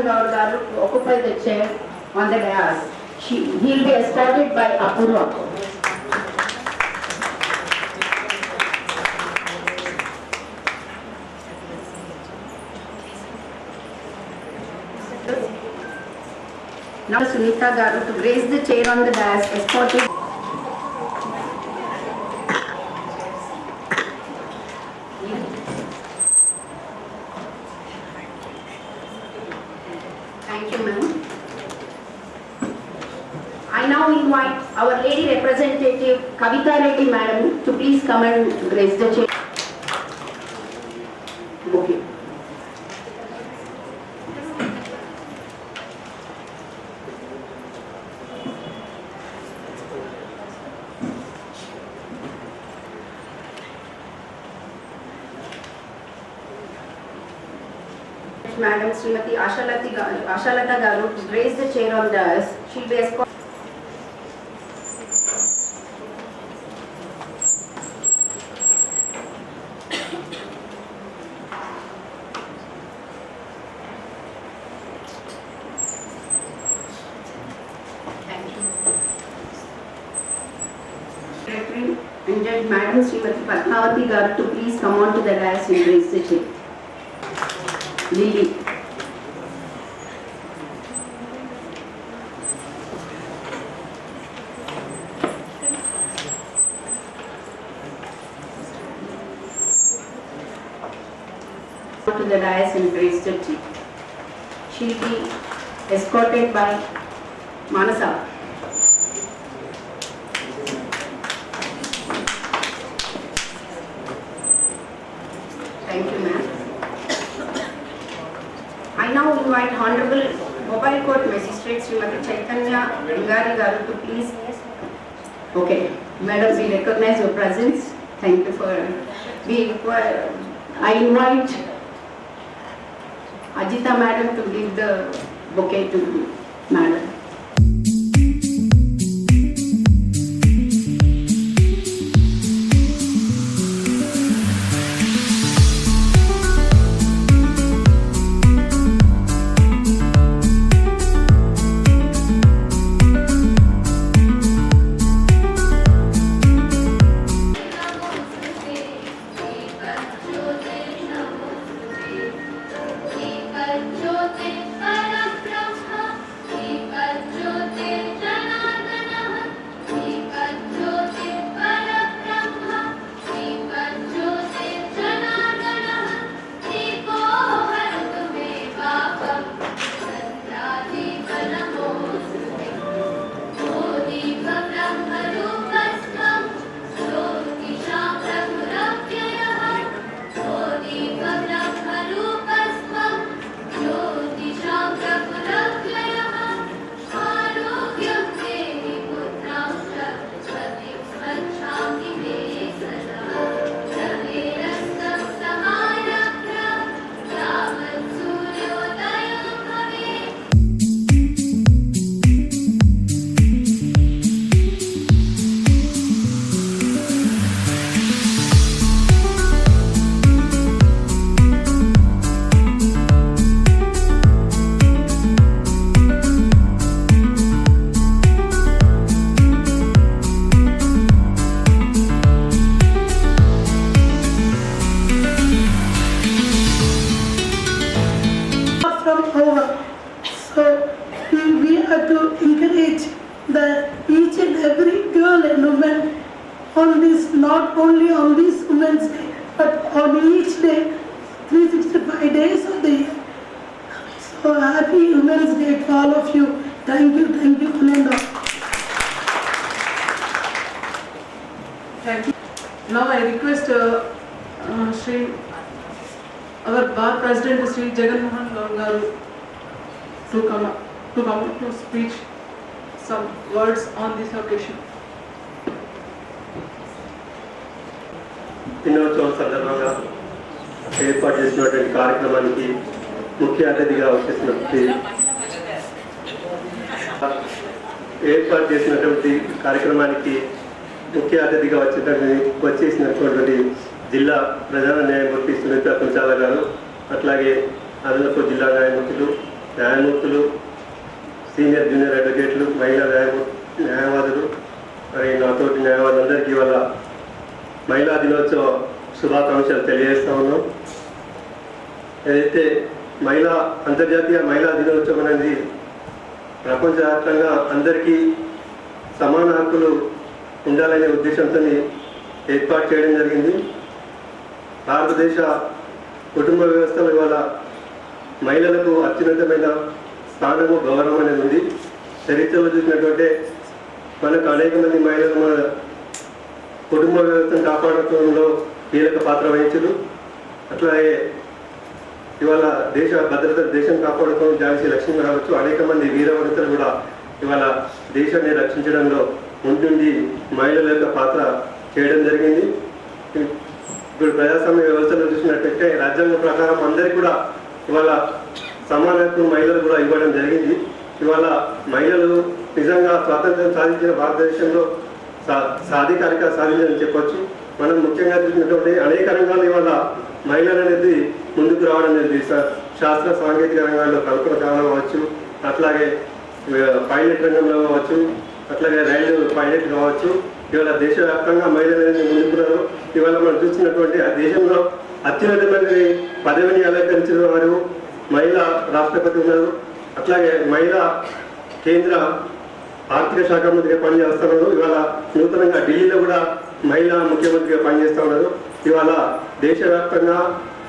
Madhavan Garu to occupy the chair on the dais. He will be escorted by Apurva. Now Sunita Garu to grace the chair on the dais, escorted. Thank you, ma'am. I now invite our lady representative Kavita Reddy madam to please come and grace the chair. Okay. Madam Srimati Ashalata Garu to grace the chair on the dais. She will be escorted. And Judge Madam Srimati Padmavati Garu to please come on to the dais and grace the chair. Lily. To the dais and grace the chair. She will be escorted by Manasa. Thank you, ma'am. I now invite Honorable Mobile Court Magistrate Srimati Chaitanya Ingari Garu to please. Okay, Madam, we recognize your presence. Thank you for being. I invite Ajita Madam to give the bouquet to Madam. So we have to encourage each and every girl and woman on this, not only on this Women's Day, but on each day, 365 days of the year. So happy Women's Day to all of you. Thank you, Kunenda. Thank you. Now I request our bar president Sri Jagan Mohan Garu to come up to speak some words on this occasion. దినోత్సవం సందర్భంగా ఏర్పాటు చేసినటువంటి కార్యక్రమానికి ముఖ్య అతిథిగా వచ్చేసినటువంటి జిల్లా ప్రధాన న్యాయమూర్తి సునీత కుంచాల గారు, అట్లాగే అదనపు జిల్లా న్యాయమూర్తులు న్యాయమూర్తులు, సీనియర్ జూనియర్ అడ్వకేట్లు, మహిళా న్యాయవాదులు, మరి నాతోటి న్యాయవాదులందరికీ ఇవాళ మహిళా దినోత్సవ శుభాకాంక్షలు తెలియజేస్తా ఉన్నాం. ఏదైతే అంతర్జాతీయ మహిళా దినోత్సవం అనేది ప్రపంచవ్యాప్తంగా అందరికీ సమాన హక్కులు ఉండాలనే ఉద్దేశంతో ఏర్పాటు చేయడం జరిగింది. భారతదేశ కుటుంబ వ్యవస్థలో ఇవాళ మహిళలకు అత్యున్నతమైన స్థానము, గౌరవం అనేది ఉంది. చరిత్రలో చూసినటువంటి మనకు అనేక మంది మహిళలు మన కుటుంబ వ్యవస్థను కాపాడటంలో కీలక పాత్ర వహించరు. అట్లాగే ఇవాళ దేశ భద్రత, దేశం కాపాడుకోవడం ఝాన్సీ లక్ష్మి కావచ్చు, అనేక మంది వీరవనితలు కూడా ఇవాళ దేశాన్ని రక్షించడంలో ముందుండి మహిళల యొక్క పాత్ర చేయడం జరిగింది. ఇప్పుడు ప్రజాస్వామ్య వ్యవస్థలో చూసినట్టయితే రాజ్యాంగం ప్రకారం అందరికీ కూడా ఇవాళ సమాన హక్కు మహిళలు కూడా ఇవ్వడం జరిగింది. ఇవాళ మహిళలు నిజంగా స్వాతంత్రం సాధించిన భారతదేశంలో సాధికారిక సాధించాలని చెప్పొచ్చు. మనం ముఖ్యంగా చూసినటువంటి అనేక రంగాలు ఇవాళ మహిళలు అనేది ముందుకు రావడం జరిగింది. శాస్త్ర సాంకేతిక రంగాల్లో కల్పన కావచ్చు, అట్లాగే పైలట్ రంగంలో కావచ్చు, అట్లాగే రైలు పైలట్ కావచ్చు. ఇవాళ దేశవ్యాప్తంగా మహిళలు అనేది ముందుకున్నారు. ఇవాళ మనం చూసినటువంటి ఆ దేశంలో అత్యున్నతమైన పదవిని అలంకరించిన వారు మహిళా రాష్ట్రపతి ఉన్నారు. అట్లాగే మహిళా కేంద్ర ఆర్థిక శాఖ మంత్రిగా పనిచేస్తున్నారు. ఇవాళ నూతనంగా ఢిల్లీలో కూడా మహిళా ముఖ్యమంత్రిగా పనిచేస్తూ ఉన్నారు. ఇవాళ దేశవ్యాప్తంగా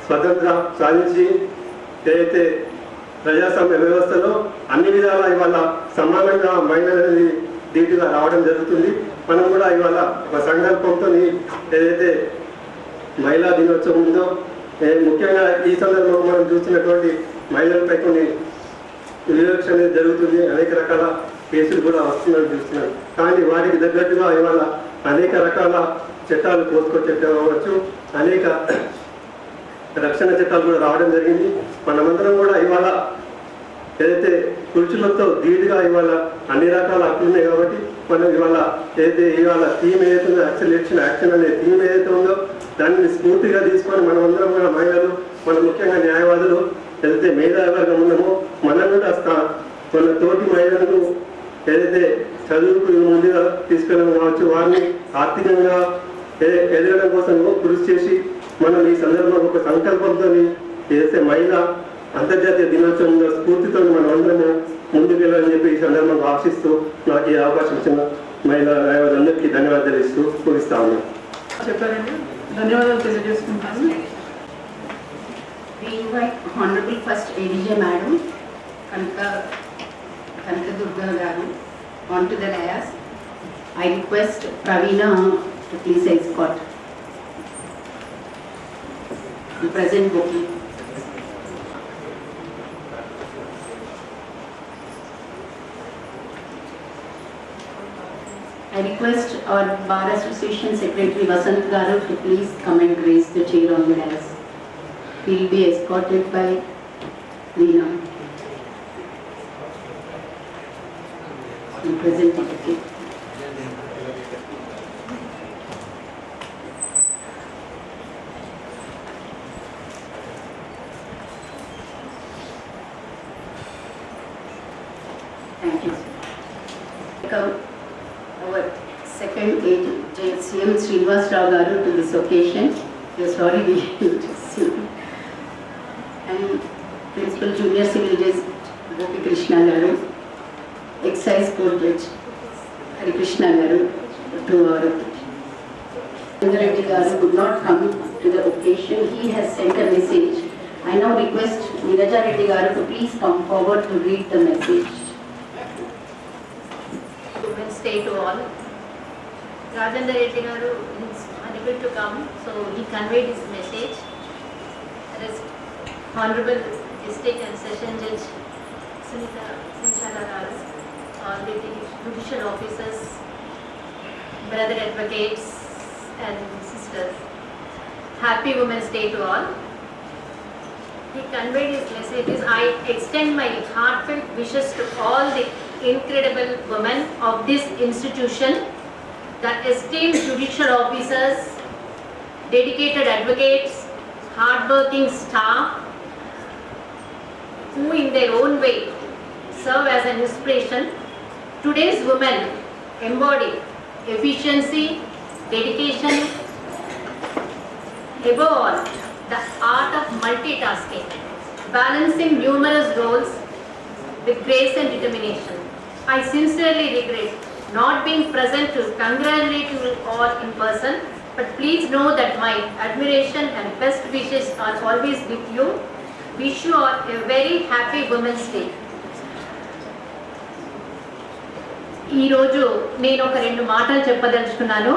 స్వతంత్రం సాధించి ఏదైతే ప్రజాస్వామ్య వ్యవస్థలో అన్ని విధాలా ఇవాళ సమానంగా మహిళలనేది ధీటుగా రావడం జరుగుతుంది. మనం కూడా ఇవాళ ఒక సంకల్పంతో ఏదైతే మహిళా దినోత్సవం ఉందో, ముఖ్యంగా ఈ సందర్భంలో మనం చూసినటువంటి మహిళలపై కొన్ని వివక్ష అనేది జరుగుతుంది. అనేక రకాల కేసులు కూడా వస్తున్నట్టు చూస్తున్నారు. కానీ వాటికి తగ్గట్టుగా ఇవాళ అనేక రకాల చట్టాలు పోసుకొచ్చేట్టు కావచ్చు, అనేక రక్షణ చట్టాలు కూడా రావడం జరిగింది. మనమందరం కూడా ఇవాళ ఏదైతే పురుషులతో ధీటుగా ఇవాళ అన్ని రకాల హక్కులు ఉన్నాయి కాబట్టి మనం ఇవాళ ఏదైతే ఇవాళ థీమ్ ఏదైతే ఉందో, యాక్సిలేషన్ యాక్షన్ అనే థీమ్ ఏదైతే ఉందో దాన్ని స్ఫూర్తిగా తీసుకొని మనమందరం కూడా మహిళలు, మన ముఖ్యంగా న్యాయవాదులు ఏదైతే మేధావర్గం ఉన్నామో మనం కూడా మన తోటి మహిళలకు ఏదైతే చదువుకు ముందుగా తీసుకెళ్ళడం కావచ్చు, వారిని ఆర్థికంగా ఎదగడం కోసం కృషి చేసి మనం ఈ సందర్భంలో ఒక సంకల్పంతో ఏదైతే మహిళా అంతర్జాతీయ దినోత్సవం స్ఫూర్తితో మనం అందరము ముందుకు వెళ్ళాలని చెప్పి ఈ సందర్భంగా ఆశిస్తూ నాకు ఈ అవకాశం ఇచ్చిన మహిళా న్యాయవాదులందరికీ ధన్యవాదాలు ఇస్తూ ముగిస్తా ఉన్నాను. చెప్పారండి, ధన్యవాదాలు తెలియజేసుకుంటాను. We invite Honorable First ADJ Madam Kanaka Durga Garu onto the dais. I request Praveena to please escort the present bouquet. I request our Bar Association Secretary Vasant Garu to please come and grace the chair on the dais. He will be escorted by Reena. And present bouquet. Thank you. Welcome our second CM Srinivas Rao Garu to this occasion. We are sorry we didn't see him. And Principal Junior Civil Judge Gopi Krishna Garu, Excise Court Judge Hari Krishna Garu, to our Reddy Garu could not come to the occasion. He has sent a message. I now request Neeraja Reddy Garu to please come forward to read the message. Women's Day to all. Rajendra Reddy Garu is unable to come, so he conveyed his message. That is Honorable District and Session Judge Sunita Sinchala Garu, all the judicial officers, brother advocates and sisters. Happy Women's Day to all. He conveyed his messages. I extend my heartfelt wishes to all the incredible women of this institution, the esteemed judicial officers, dedicated advocates, hard-working staff, who in their own way serve as an inspiration. Today's women embody efficiency, dedication, above all, the art of multitasking, balancing numerous roles with grace and determination. I sincerely regret not being present to congratulate you all in person, but please know that my admiration and best wishes are always with you. Wish you all a very happy Women's Day. ఈరోజు నేను ఒక 2 మాటలు చెప్పదలుచుకున్నాను.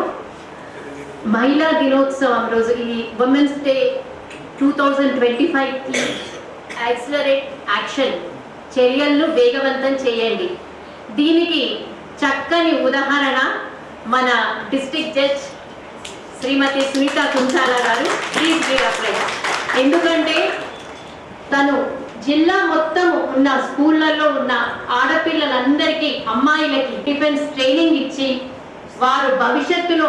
మహిళా దినోత్సవం రోజు ఈ women's day 2025కి accelerate action చర్యలను వేగవంతం చేయండి. దీనికి చక్కని ఉదాహరణ మన డిస్ట్రిక్ట్ జడ్జ్ శ్రీమతి సునీత కుంచాల గారు. Please give apply. ఎందుకంటే తను జిల్లా మొత్తం ఉన్న స్కూళ్ళల్లో ఉన్న ఆడపిల్లలందరికీ అమ్మాయిలకి డిఫెన్స్ ట్రైనింగ్ ఇచ్చి వారు భవిష్యత్తులో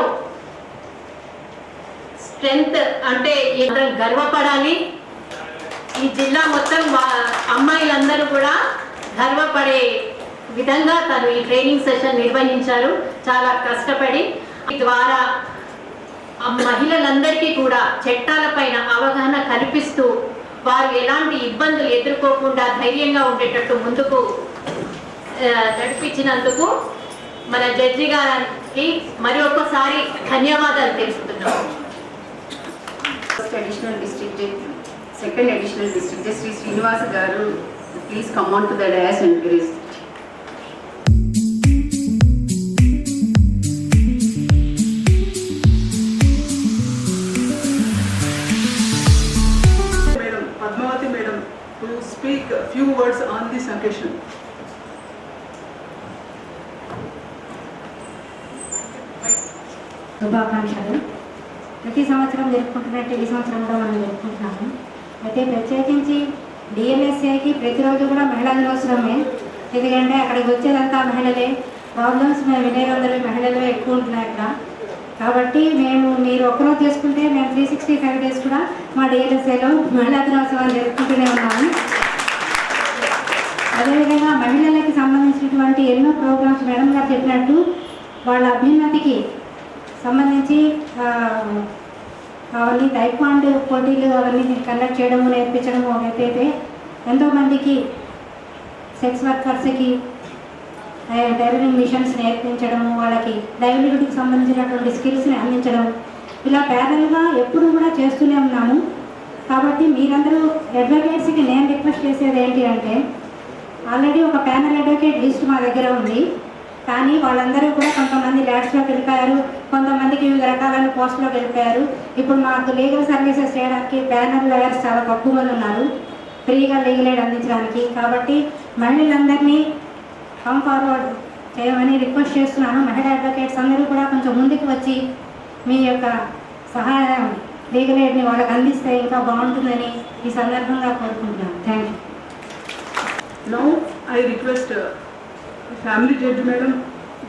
స్ట్రెంగ్త్ అంటే గర్వపడాలి. ఈ జిల్లా మొత్తం అమ్మాయిలందరూ కూడా గర్వపడే విధంగా తను ఈ ట్రైనింగ్ సెషన్ నిర్వహించారు చాలా కష్టపడి. ద్వారా మహిళలందరికీ కూడా చట్టాలపైన అవగాహన కల్పిస్తూ వారు ఎలాంటి ఇబ్బందులు ఎదుర్కోకుండా ధైర్యంగా ఉండేటట్టు ముందుకు నడిపించినందుకు మన జడ్జి గారికి మరి ఒక్కసారి ధన్యవాదాలు తెలుపుతున్నాం. Second additional district judge Sri Srinivas garu, please come on to the dais and grace. Madam Padmavati Madam to speak a few words on this occasion. శుభాకాంక్షలు. ప్రతి సంవత్సరం జరుపుకుంటున్నట్టు ఈ సంవత్సరం కూడా మనం జరుపుకుంటున్నాము. అయితే ప్రత్యేకించి డిఎల్ఎస్ఏకి ప్రతిరోజు కూడా మహిళా దినోత్సవమే. ఎందుకంటే అక్కడికి వచ్చేదంతా మహిళలే, ప్రాబ్లమ్స్ మేము వినేవాళ్ళమే మహిళలే ఎక్కువ ఉంటున్నాయి అక్కడ. కాబట్టి మీరు ఒక్కరోజు చేసుకుంటే మేము 365 days కూడా మా డిఎల్ఎస్ఏలో మహిళా దినోత్సవాన్ని జరుపుకుంటూనే ఉన్నాము. అదేవిధంగా మహిళలకి సంబంధించినటువంటి ఎన్నో ప్రోగ్రామ్స్ మేడం గారు చెప్పినట్టు వాళ్ళ అభ్యున్నతికి సంబంధించి అవన్నీ టైక్వాండో పోటీలు అవన్నీ కండక్ట్ చేయడము నేర్పించడము అయితే ఎంతోమందికి సెక్స్ వర్కర్స్కి టైలరింగ్ మిషన్స్ నేర్పించడము, వాళ్ళకి లైవ్లీహుడ్కి సంబంధించినటువంటి స్కిల్స్ని అందించడం, ఇలా ప్యారల్గా ఎప్పుడు కూడా చేస్తూనే ఉన్నాము. కాబట్టి మీరందరూ అడ్వకేట్స్కి నేను రిక్వెస్ట్ చేసేది ఏంటి అంటే, ఆల్రెడీ ఒక ప్యానల్ అడ్వకేట్ లిస్ట్ మా దగ్గర ఉంది. కానీ వాళ్ళందరూ కూడా కొంతమంది ల్యాడ్స్లోకి వెళ్ళిపోయారు, కొంతమందికి వివిధ రకాలైన పోస్టులోకి వెళ్ళిపోయారు. ఇప్పుడు మాకు లీగల్ సర్వీసెస్ చేయడానికి ప్యానల్ లాయర్స్ చాలా తక్కువ మంది ఉన్నారు ఫ్రీగా లీగల్ ఎయిడ్ అందించడానికి. కాబట్టి మహిళలందరినీ కమ్ ఫార్వర్డ్ చేయమని రిక్వెస్ట్ చేస్తున్నాను. మహిళా అడ్వకేట్స్ అందరూ కూడా కొంచెం ముందుకు వచ్చి మీ యొక్క సహాయం లీగల్ ఎయిడ్ని వాళ్ళకి అందిస్తే ఇంకా బాగుంటుందని ఈ సందర్భంగా కోరుకుంటున్నాను. Thank you. Now I request Family Judge Madam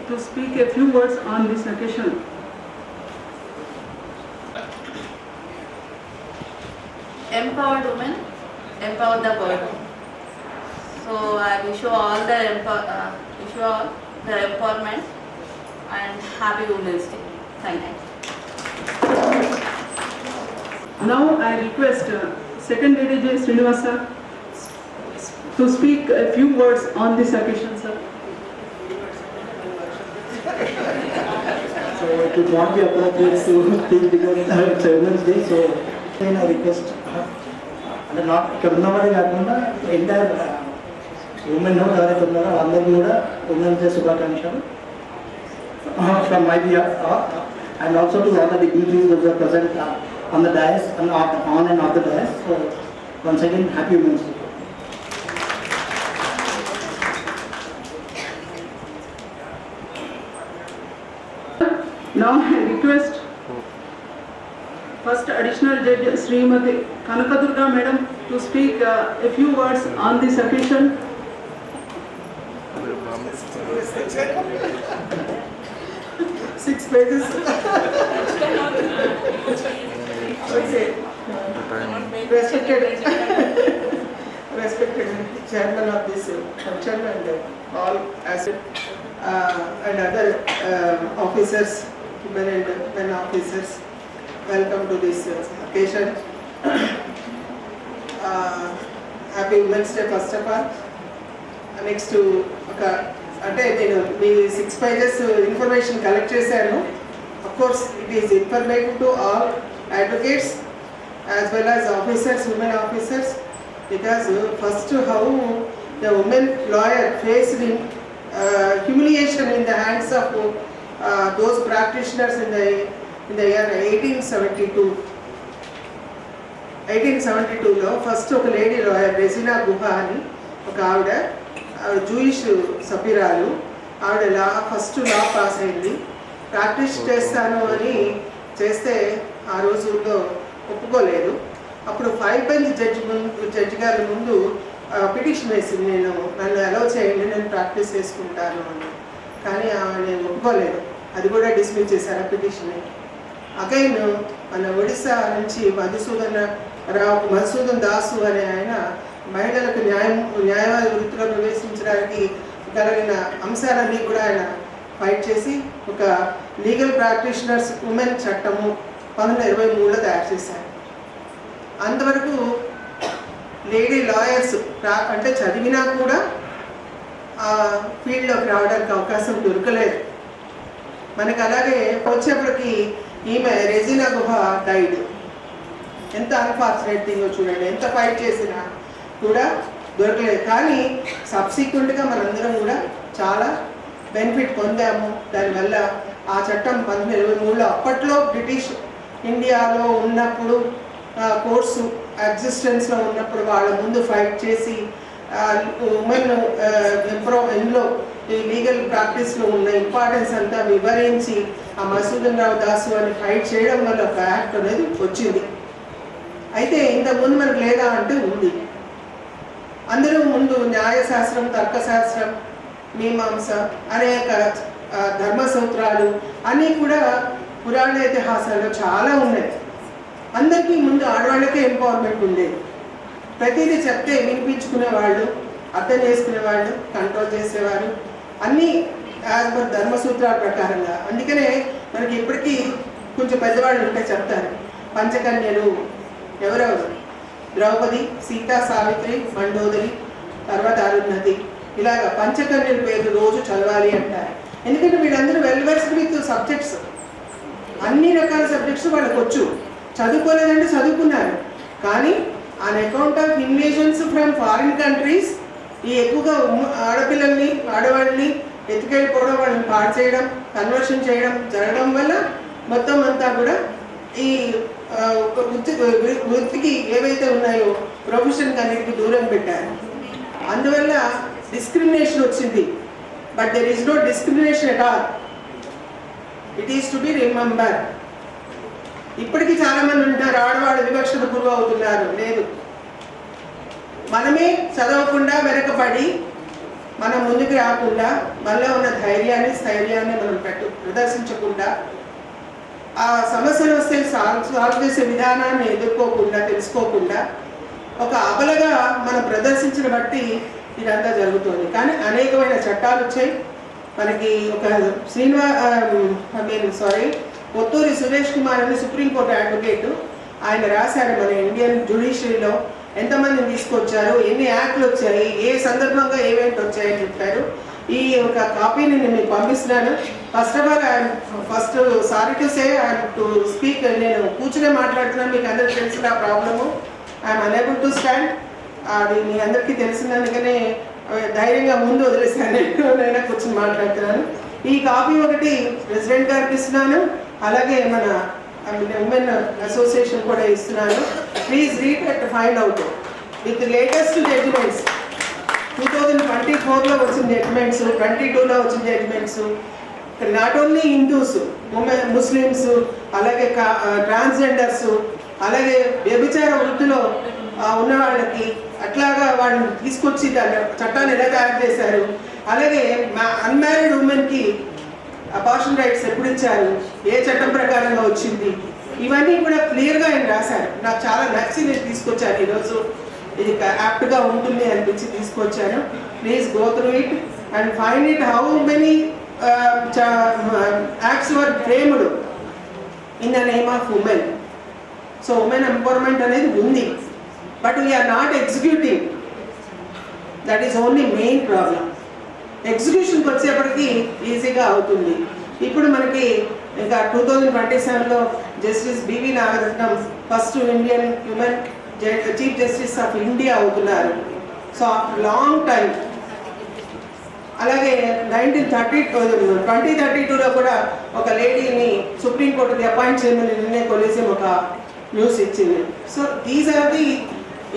to speak a few words on this occasion. Empowered women empower the world. So I wish you all the empowerment and happy Women's Day. Thank you. Now I request Second Lady J. Srinivasa to speak a few words on this occasion, sir. So it would not be appropriate to speak because it's Women's Day. So I request, అంటే not ఇక్కడ ఉన్నవాడే కాకుండా entire women ఎవరైతే ఉన్నారో అందరికీ కూడా women's day శుభాకాంక్షలు from my behalf and also to all the dignitaries that are present on the dais and on and off the dais. So once again happy women's day. Now I request First Additional Judge Srimati Kanakadurga Madam to speak a few words on this occasion. 6 pages. Okay. Restricted. respected chairman of this function and all and other officers, women and men officers, welcome to this occasion. Happy Women's Day first of all. Next to అంటే నేను మీ 6 pages information collect చేశాను. Of course it is informative to all advocates as well as officers, women officers, because first how the women lawyer faced humiliation in the hands of those practitioners in the year 1872లో first ఒక lady lawyer Regina Guha అని ఒక ఆవిడ Jewish సభ్యురాలు. ఆవిడ first law pass అయింది. Practice చేస్తాను అని చేస్తే ఆ రోజుల్లో ఒప్పుకోలేదు. అప్పుడు 5 bench జడ్జి గారి ముందు పిటిషన్ వేసింది, నన్ను అలౌ చేయండి, నేను ప్రాక్టీస్ చేసుకుంటాను అని. కానీ నేను ఒప్పుకోలేదు. అది కూడా డిస్మిస్ చేశారు ఆ పిటిషన్ని. అగైన్ మన ఒడిశా నుంచి మధుసూదన్ దాసు అనే ఆయన మహిళలకు న్యాయవాది వృత్తిలో ప్రవేశించడానికి కలిగిన అంశాలన్నీ కూడా ఆయన ఫైట్ చేసి ఒక లీగల్ ప్రాక్టీషనర్స్ ఉమెన్ చట్టము 1923లో తయారు చేశారు. అంతవరకు లేడీ లాయర్స్ అంటే చదివినా కూడా ఆ ఫీల్డ్లోకి రావడానికి అవకాశం దొరకలేదు మనకు. అలాగే వచ్చేప్పటికి ఈమె రెజినా గుహా డైడ్. ఎంత అన్ఫార్చునేట్ థింగ్ చూడండి, ఎంత ఫైట్ చేసినా కూడా దొరకలేదు. కానీ సబ్సిక్వెంట్గా మనందరం కూడా చాలా బెనిఫిట్ పొందాము దానివల్ల. ఆ చట్టం 1923లో అప్పట్లో బ్రిటిష్ ఇండియాలో ఉన్నప్పుడు కోర్సు ఎగ్జిస్టెన్స్లో ఉన్నప్పుడు వాళ్ళ ముందు ఫైట్ చేసి ఉమెన్ ఇందులో ఈ లీగల్ ప్రాక్టీస్లో ఉన్న ఇంపార్టెన్స్ అంతా వివరించి ఆ మధుసూదన్ రావు దాసు అని ఫైట్ చేయడం వల్ల ఒక యాక్ట్ అనేది వచ్చింది. అయితే ఇంతకుముందు మనకు లేదా అంటే ఉంది. అందరూ ముందు న్యాయశాస్త్రం, తర్కశాస్త్రం, మీమాంస, అనేక ధర్మ సూత్రాలు అన్నీ కూడా పురాణ ఇతిహాసాల్లో చాలా ఉన్నాయి. అందరికీ ముందు ఆడవాళ్ళకే ఎంపవర్మెంట్ ఉండేది. ప్రతిదీ చెప్తే వినిపించుకునేవాళ్ళు, అర్థం చేసుకునేవాళ్ళు, కంట్రోల్ చేసేవారు, అన్నీ యాజ్ పర్ ధర్మసూత్రాల ప్రకారంగా. అందుకనే మనకి ఇప్పటికీ కొంచెం పెద్దవాళ్ళు ఉంటే చెప్తారు, పంచకన్యలు ఎవరెవరు, ద్రౌపది, సీత, సావిత్రి, మండోదరి, తర్వాత అరుంధతి, ఇలాగ పంచకన్యల పేరు రోజు చదవాలి అంటారు. ఎందుకంటే వీళ్ళందరూ వెల్ వెర్స్డ్ విత్ సబ్జెక్ట్స్, అన్ని రకాల సబ్జెక్ట్స్ వాళ్ళకి వచ్చు. చదువుకోలేదంటే చదువుకున్నారు, కానీ on account of invasions from foreign countries ఈ ఎక్కువగా ఆడపిల్లల్ని, ఆడవాళ్ళని ఎత్తుకెళ్ళిపోవడం, వాళ్ళని పాడు చేయడం, కన్వర్షన్ చేయడం జరగడం వల్ల మొత్తం అంతా కూడా ఈ వృత్తికి ఏవైతే ఉన్నాయో ప్రొఫెషన్ అన్నిటికీ దూరం పెట్టారు. అందువల్ల డిస్క్రిమినేషన్ వచ్చింది. But there is no discrimination at all. It is to be remember. ఇప్పటికీ చాలామంది ఉంటారు ఆడవాళ్ళు వివక్షత గురి అవుతున్నారు. లేదు, మనమే చదవకుండా వెనకబడి మనం ముందుకు రాకుండా, మనలో ఉన్న ధైర్యాన్ని, స్థైర్యాన్ని మనం ప్రదర్శించకుండా, ఆ సమస్యలు వస్తే సాల్వ్ చేసే విధానాన్ని ఎదుర్కోకుండా, తెలుసుకోకుండా ఒక అబలగా మనం ప్రదర్శించిన బట్టి ఇదంతా జరుగుతుంది. కానీ అనేకమైన చట్టాలు వచ్చాయి మనకి. ఒక పొత్తూరి సురేష్ కుమార్ అని సుప్రీంకోర్టు అడ్వకేటు, ఆయన రాశారు మన ఇండియన్ జ్యుడిషియరీలో ఎంతమందిని తీసుకొచ్చారు, ఎన్ని యాక్ట్లు వచ్చాయి, ఏ సందర్భంగా ఏవేంటి వచ్చాయని చెప్పారు. ఈ ఒక కాపీని నేను మీకు పంపిస్తున్నాను. First of all first sorry to say I'm to speak. నేను కూర్చునే మాట్లాడుతున్నాను, మీకు అందరికీ తెలిసిన problem. I'm unable to stand. అది మీ అందరికీ తెలిసినందుకనే ధైర్యంగా ముందు వదిలేసాను, నేను కూర్చొని మాట్లాడుతున్నాను. ఈ కాపీ ఒకటి ప్రెసిడెంట్ గారికి ఇస్తున్నాను, అలాగే మన ఉమెన్ అసోసియేషన్ కూడా ఇస్తున్నాను. Please read and find out with latest judgments. 2024లో వచ్చిన జడ్జిమెంట్స్, 22లో వచ్చిన judgments. Not only Hindus, Muslims, అలాగే ట్రాన్స్జెండర్స్, అలాగే వ్యభిచార వృత్తిలో ఉన్న వాళ్ళకి అట్లాగా వాళ్ళని తీసుకొచ్చి దాని చట్టాన్ని ఎలా తయారు చేశారు. అలాగే అన్మ్యారీడ్ ఉమెన్కి అబార్షన్ రైట్స్ ఎప్పుడు ఇచ్చారు, ఏ చట్టం ప్రకారంగా వచ్చింది, ఇవన్నీ కూడా క్లియర్గా ఆయన రాశారు. నాకు చాలా నచ్చి నేను తీసుకొచ్చాను ఈరోజు. ఇది యాప్ట్గా ఉంటుంది అనిపించి తీసుకొచ్చాను. Please go through it and find it how many acts were framed in the name of women. So women empowerment అనేది ఉంది, but we are not executing. That is only main problem. ఎగ్జిక్యూషన్కి వచ్చేప్పటికి ఈజీగా అవుతుంది. ఇప్పుడు మనకి ఇంకా 2027లో justice B V Nagarathnam first Indian women chief justice of India అవుతున్నారు. So long time. అలాగే 2032లో కూడా ఒక లేడీని సుప్రీంకోర్టుకి అపాయింట్ చేయమని నిన్నే కొలిసి ఒక న్యూస్ ఇచ్చింది. So these are the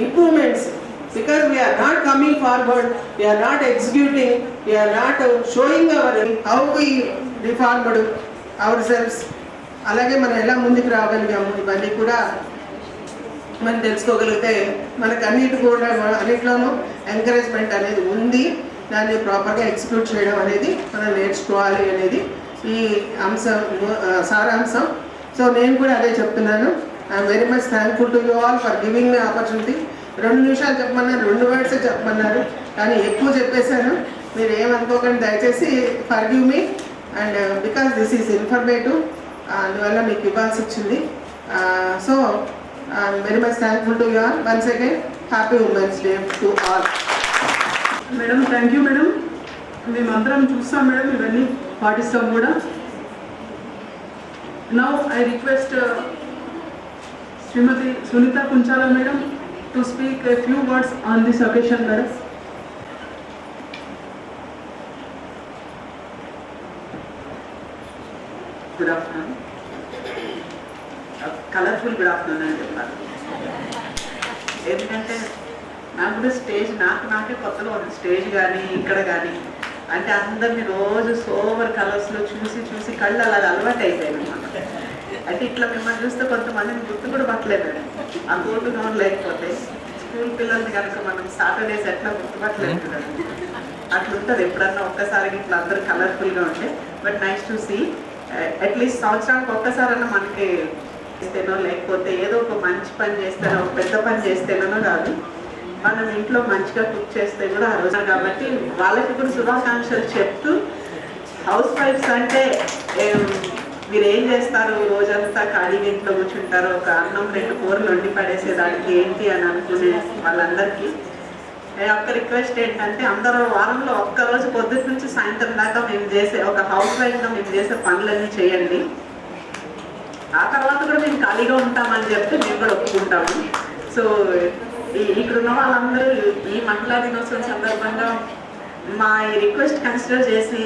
improvements. Because we are not coming forward, we are not executing, we are not showing how we reformed ourselves. అలాగే మనం ఎలా ముందుకు రాగలిగాము ఇవన్నీ కూడా మనం తెలుసుకోగలిగితే మనకు అన్నిట్లోనూ ఎంకరేజ్మెంట్ అనేది ఉంది. దాన్ని ప్రాపర్గా ఎగ్జిక్యూట్ చేయడం అనేది మనం నేర్చుకోవాలి అనేది ఈ సారాంశం. సో నేను కూడా అదే చెప్తున్నాను. I'm very much thankful to you all for giving me opportunity. 2 నిమిషాలు చెప్పమన్నారు, 2 వర్డ్స్ చెప్పమన్నారు, కానీ ఎక్కువ చెప్పేశాను. మీరు ఏమనుకోకండి దయచేసి. Forgive me. And because this is informative, అందువల్ల మీకు ఇవ్వాల్సి వచ్చింది. So I'm very much thankful to you all. Once again happy women's day to all. Madam thank you madam. మేమందరం చూస్తాం మేడం, ఇవన్నీ పాటిస్తాం కూడా. Now I request Shrimati Sunitha Kunchala madam to speak a few words on this occasion, madam. Good afternoon. Colorful good afternoon అని చెప్పాలి. ఎందుకంటే నాకు కూడా స్టేజ్ నాకే కొత్తగా ఉంది. స్టేజ్ కానీ ఇక్కడ కానీ అంటే అందరినీ రోజు సోవర్ కలర్స్లో చూసి కళ్ళు అలా అలవాటు అయిపోయాయి అన్నమాట. అంటే ఇట్లా మిమ్మల్ని చూస్తే కొంతమందిని గుర్తు కూడా పట్టలేదు మేడం. ఆ కోటు గౌన్ లేకపోతే స్కూల్ పిల్లల్ని కనుక మనం సాటర్డేస్ ఎట్లా గుర్తుపట్టలేదు కదండి. అట్లుంటుంది ఎప్పుడన్నా ఒక్కసారి ఇట్లా అందరూ కలర్ఫుల్గా ఉంటే. But nice to see. At least సంవత్సరానికి ఒక్కసారన్నా మనకి ఇస్తేనో లేకపోతే ఏదో ఒక మంచి పని చేస్తేనో ఒక పెద్ద పని చేస్తేనో కాదు, మనం ఇంట్లో మంచిగా కుక్ చేస్తే కూడా ఆ రోజు. కాబట్టి వాళ్ళకి కూడా శుభాకాంక్షలు చెప్తూ, హౌస్ వైఫ్స్ అంటే మీరు ఏం చేస్తారు, రోజంతా ఖాళీగా ఇంట్లో కూర్చుంటారు, ఒక అన్నం 2 కూరలు వండి పడేసేదానికి ఏంటి అని అనుకునే వాళ్ళందరికీ ఒక్క రిక్వెస్ట్ ఏంటంటే, అందరూ వారంలో ఒక్కరోజు పొద్దున్న నుంచి సాయంత్రం దాకా మేము చేసే ఒక హౌస్ వైఫ్గా మేము చేసే పనులన్నీ చేయండి. ఆ తర్వాత కూడా మేము ఖాళీగా ఉంటామని చెప్తే మేము కూడా ఒప్పుకుంటాము. సో ఇక్కడున్న వాళ్ళందరూ ఈ మహిళా దినోత్సవం సందర్భంగా మా ఈ రిక్వెస్ట్ కన్సిడర్ చేసి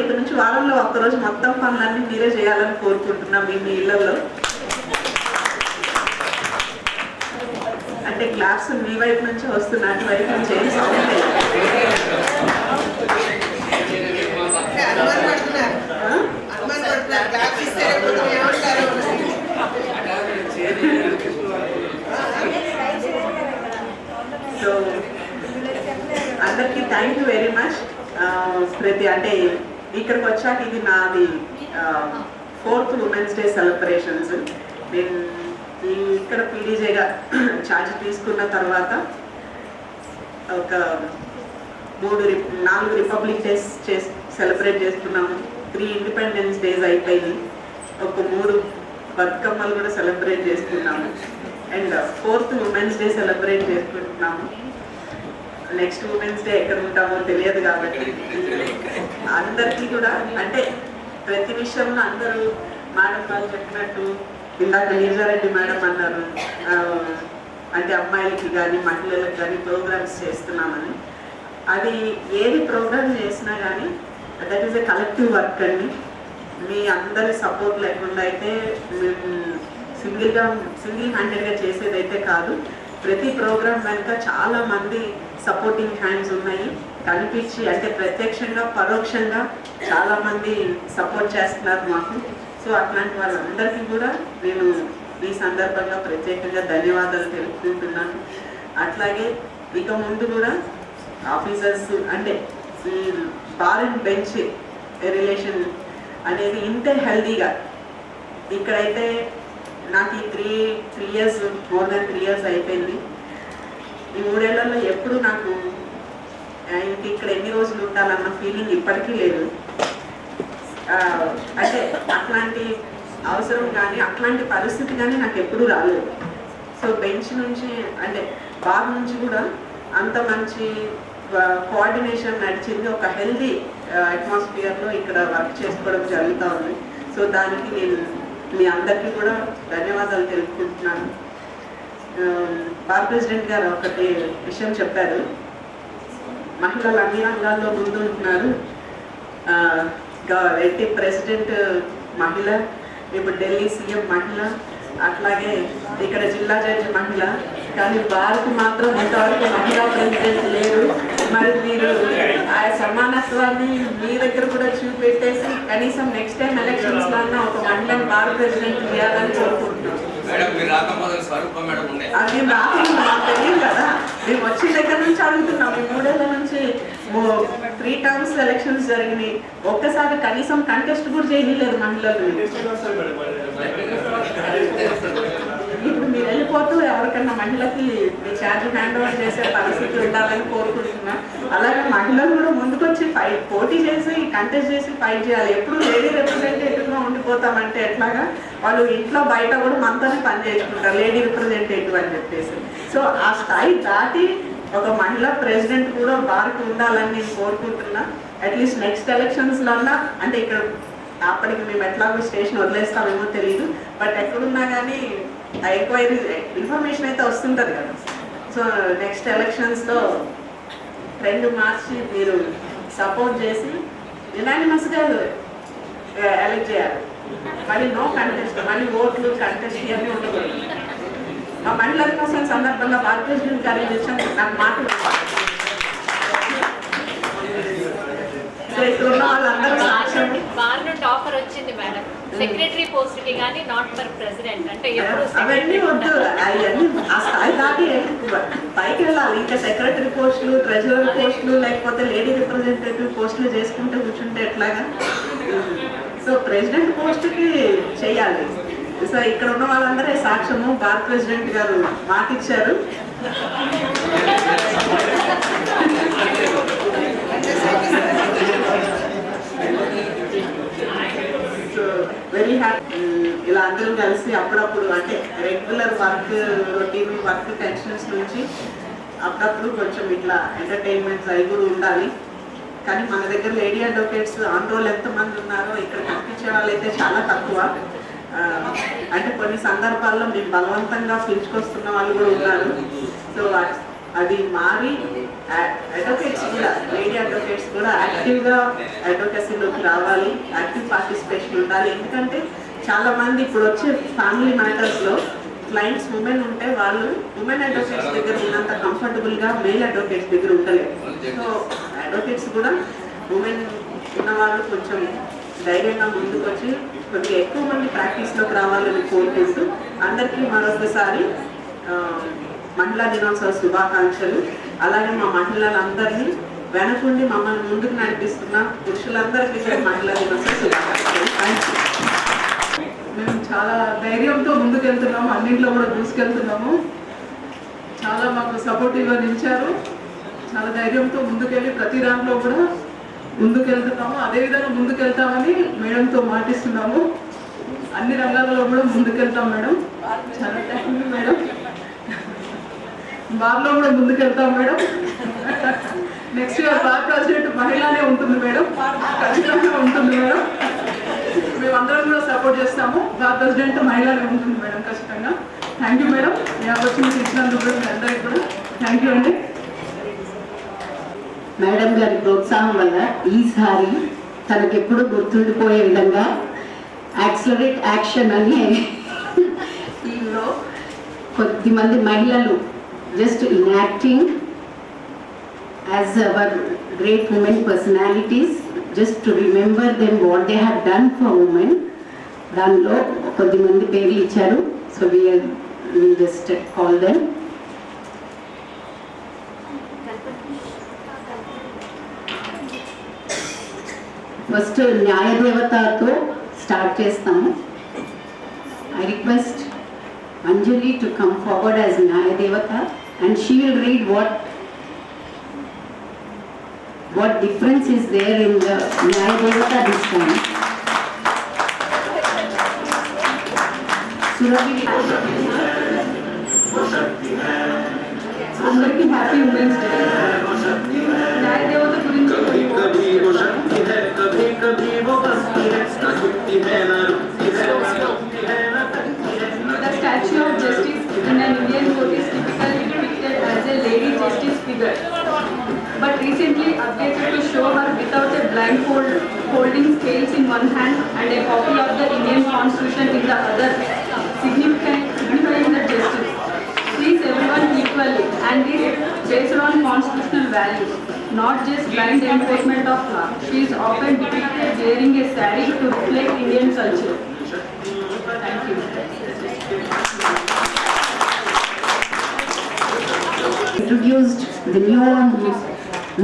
ఇక్కడ నుంచి వారంలో ఒక్కరోజు మొత్తం పనులన్నీ మీరే చేయాలని కోరుకుంటున్నాం మీ ఇళ్లలో. అంటే క్లాప్స్ మీ వైపు నుంచి వస్తున్నా, అటు వైపు నుంచి ఏం సౌండ్ లేదు. సో అందరికీ థ్యాంక్ యూ వెరీ మచ్. ప్రతి అంటే ఇక్కడికి వచ్చాక ఇది నాది 4th ఉమెన్స్ డే సెలబ్రేషన్స్. నేను ఇక్కడ పీడీజేగా ఛార్జ్ తీసుకున్న తర్వాత ఒక 4 రిపబ్లిక్ డేస్ సెలబ్రేట్ చేస్తున్నాము. 3 ఇండిపెండెన్స్ డేస్ అయిపోయింది. ఒక 3 బతుకమ్మలు కూడా సెలబ్రేట్ చేసుకున్నాము. And 4th women's day celebrate చేసుకుంటున్నాము. నెక్స్ట్ ఉమెన్స్ డే ఎక్కడ ఉంటామో తెలియదు కాబట్టి అందరికీ కూడా అంటే ప్రతి విషయంలో అందరూ మేడం వాళ్ళు చెప్పినట్టు ఇందాక లీజారెడ్డి మేడం అన్నారు, అంటే అమ్మాయిలకి కానీ మహిళలకు కానీ ప్రోగ్రామ్స్ చేస్తున్నామని. అది ఏది ప్రోగ్రామ్ చేసినా కానీ that is a collective work అండి. మీ అందరి సపోర్ట్ లేకుండా అయితే మేము సింగిల్ హ్యాండెడ్గా చేసేదైతే కాదు. ప్రతి ప్రోగ్రామ్ వెనుక చాలామంది సపోర్టింగ్ హ్యాండ్స్ ఉన్నాయి, కనిపించి అంటే ప్రత్యక్షంగా పరోక్షంగా చాలామంది సపోర్ట్ చేస్తున్నారు మాకు. సో అట్లాంటి వాళ్ళందరికీ కూడా నేను ఈ సందర్భంగా ప్రత్యేకంగా ధన్యవాదాలు తెలుపుకుంటున్నాను. అట్లాగే ఇక ముందు కూడా ఆఫీసర్స్ అంటే ఈ బార్ అండ్ బెంచ్ రిలేషన్ అనేది ఇంతే హెల్దీగా ఇక్కడైతే నాకు ఈ 3 years మోర్ దాన్ 3 years అయిపోయింది. ఈ 3 ఏళ్లలో ఎప్పుడు నాకు ఇక్కడ ఎన్ని రోజులు ఉండాలన్న ఫీలింగ్ ఇప్పటికీ లేదు. అంటే అట్లాంటి అవసరం కానీ అట్లాంటి పరిస్థితి కానీ నాకు ఎప్పుడూ రాలేదు. సో బెంచ్ నుంచి అంటే బార్ నుంచి కూడా అంత మంచి కోఆర్డినేషన్ నడిచింది. ఒక హెల్దీ అట్మాస్ఫియర్లో ఇక్కడ వర్క్ చేసుకోవడం జరుగుతూ ఉంది. సో దానికి నేను మీ అందరికీ కూడా ధన్యవాదాలు తెలుపుకుంటున్నాను. బార్ ప్రెసిడెంట్ గారు ఒకటి విషయం చెప్పారు, మహిళలు అన్ని రంగాల్లో ముందు ఉంటున్నారు. ఎట్టి ప్రెసిడెంట్ మహిళ, ఇప్పుడు ఢిల్లీ సీఎం మహిళ, అట్లాగే ఇక్కడ జిల్లా జడ్జి మహిళ, కానీ బార్కు మాత్రం ఇంతవరకు మహిళా ప్రెసిడెంట్ లేరు. మరి మీరు ఆ సమానత్వాన్ని మీ దగ్గర కూడా చూపెట్టేసి కనీసం నెక్స్ట్ టైం ఎలక్షన్స్లో ఒక మహిళను బార్ ప్రెసిడెంట్ చేయాలని కోరుకుంటున్నాం. అది నాకు తెలియదు కదా, మేము వచ్చిన దగ్గర నుంచి అడుగుతున్నాం. ఈ 3 ఏళ్ల నుంచి 3 టర్మ్స్ ఎలక్షన్స్ జరిగినాయి, ఒక్కసారి కనీసం కంటెస్ట్ కూడా చేయలేదు మహిళలు. ఇప్పుడు మీరు వెళ్ళిపోతూ ఎవరికైనా మహిళకి మీ ఛార్జ్ హ్యాండ్ ఓవర్ చేసే పరిస్థితి ఉండాలని కోరుకుంటున్నా. అలాగే మహిళలు కూడా ముందుకొచ్చి పోటీ చేసి కంటెస్ట్ చేసి ఫైట్ చేయాలి. ఎప్పుడు లేడీ రిప్రజెంటేటివ్గా ఉండిపోతామంటే ఎట్లాగా, వాళ్ళు ఇంట్లో బయట కూడా మనతోనే పని చేసుకుంటారు లేడీ రిప్రజెంటేటివ్ అని చెప్పేసి. సో ఆ స్థాయి దాటి ఒక మహిళా ప్రెసిడెంట్ కూడా బార్కి ఉండాలని నేను కోరుకుంటున్నా. అట్లీస్ట్ నెక్స్ట్ ఎలక్షన్స్లో అన్నా, అంటే ఇక్కడ అప్పటికి మేము ఎట్లాగో స్టేషన్ వదిలేస్తామేమో తెలియదు, బట్ ఎక్కడున్నా కానీ ఆ ఎంక్వైరీ ఇన్ఫర్మేషన్ అయితే వస్తుంటుంది కదా. సో నెక్స్ట్ ఎలక్షన్స్లో ట్రెండ్ మార్చి మీరు సపోర్ట్ చేసి యునానిమస్గా ఎలక్ట్ చేయాలి. మళ్ళీ నో కంటెస్ట్, మళ్ళీ ఓట్లు కంటెస్ట్ ఇవన్నీ ఉండకూడదు. మా మహిళల కోసం సందర్భంగా బార్ ప్రెసిడెంట్ గారి విషయం నాకు మాట్లాడుకోవాలి. ఇక్కడ ఉన్న వాళ్ళందరూ బార్ నుండి ఆఫర్ వచ్చింది మేడం, సెక్రటరీ పోస్ట్ కి కానీ నాట్ ఫర్ ప్రెసిడెంట్. అంటే అవన్నీ వద్దు, అవన్నీ ఆ స్థాయి దాటి పైకి వెళ్ళాలి. ఇంకా సెక్రటరీ పోస్టులు, ట్రెజరర్ పోస్టులు, లేకపోతే లేడీ రిప్రజెంటేటివ్ పోస్టులు చేసుకుంటూ కూర్చుంటే ఎట్లాగా. సో ప్రెసిడెంట్ పోస్ట్కి చెయ్యాలి. సో ఇక్కడ ఉన్న వాళ్ళందరే సాక్ష్యము. బార్ ప్రెసిడెంట్ గారు మాట ఇచ్చారు. Very happy. ఇలా అందరూ కలిసి అప్పుడప్పుడు అంటే regular work routine work tensions నుంచి అప్పుడప్పుడు కొంచెం ఇట్లా ఎంటర్టైన్మెంట్స్ అవి కూడా ఉండాలి. కానీ మన దగ్గర లేడీ అడ్వకేట్స్ ఆన్ రోల్ ఎంతమంది ఉన్నారో ఇక్కడ కనిపించే వాళ్ళు అయితే చాలా తక్కువ. అంటే కొన్ని సందర్భాల్లో మేము బలవంతంగా పిలుచుకొస్తున్న వాళ్ళు కూడా ఉన్నారు. సో అది మారి అడ్వకేట్స్ కూడా, లేడీ అడ్వకేట్స్ కూడా యాక్టివ్గా అడ్వకేసీలోకి రావాలి, యాక్టివ్ పార్టిసిపేషన్ ఉండాలి. ఎందుకంటే చాలామంది ఇప్పుడు వచ్చే ఫ్యామిలీ మ్యాటర్స్లో క్లయింట్స్ ఉమెన్ ఉంటే వాళ్ళు ఉమెన్ అడ్వకేట్స్ దగ్గర ఉన్నంత కంఫర్టబుల్గా మేల్ అడ్వకేట్స్ దగ్గర ఉండలేరు. సో అడ్వకేట్స్ కూడా ఉమెన్ ఉన్నవాళ్ళు కొంచెం ధైర్యంగా ముందుకు వచ్చి కొద్దిగా ఎక్కువ మంది ప్రాక్టీస్లోకి రావాలని కోరుకుంటూ అందరికీ మరొకసారి మహిళా దినోత్సవ శుభాకాంక్షలు. అలాగే మా మహిళలందరినీ వెనకుండి మమ్మల్ని ముందుకు నడిపిస్తున్న పురుషులందరికీ కూడా మహిళా దినోత్సవ శుభాకాంక్షలు. Thank you. మేము చాలా ధైర్యంతో ముందుకెళ్తున్నాము, అన్నింటిలో కూడా దూసుకెళ్తున్నాము. చాలా మాకు సపోర్టివ్గా నిలిచారు. చాలా ధైర్యంతో ముందుకెళ్ళి ప్రతి దాంట్లో కూడా ముందుకెళ్తున్నాము. అదేవిధంగా ముందుకెళ్తామని మేడంతో మాటిస్తున్నాము. అన్ని రంగాలలో కూడా ముందుకెళ్తాం మేడం. చాలా థ్యాంక్ యూ మేడం. బార్లో కూడా ముందుకెళ్తాం madam. Next year bar president మహిళనే ఉంటుంది మేడం, ఖచ్చితంగా ఉంటుంది మేడం. మేమందరం కూడా సపోర్ట్ చేస్తాము. బార్ ప్రెసిడెంట్ మహిళనే ఉంటుంది మేడం, ఖచ్చితంగా. Thank you madam. ఈ ఆపర్చునిటీ ఇచ్చినందుకు కూడా మీ అందరికీ కూడా థ్యాంక్ యూ అండి. మేడం గారి ప్రోత్సాహం వల్ల ఈసారి తనకెప్పుడు గుర్తుండిపోయే విధంగా యాక్సిలరేట్ యాక్షన్ అనే టీంలో కొద్దిమంది మహిళలు just enacting as our great women personalities, just to remember them what they have done for women, దానిలో కొద్దిమంది పేర్లు ఇచ్చారు. So we just call them. First న్యాయదేవతతో స్టార్ట్ చేస్తాము. I request Anjali to come forward as న్యాయదేవత. and she will read what difference is there in the Nyaya Devata this time. Surabhi. అందరికీ happy women's day. న్యాయ దేవత గురించి The statue of justice in an Indian court is typically depicted as a lady justice figure, but recently updated to show her without a blindfold, holding scales in one hand and a copy of the Indian Constitution in the other, signifying the justice treats everyone equally and is based on constitutional values, not just blind enforcement of law. She is often depicted wearing a saree to reflect Indian culture. Thank you. Introduced the new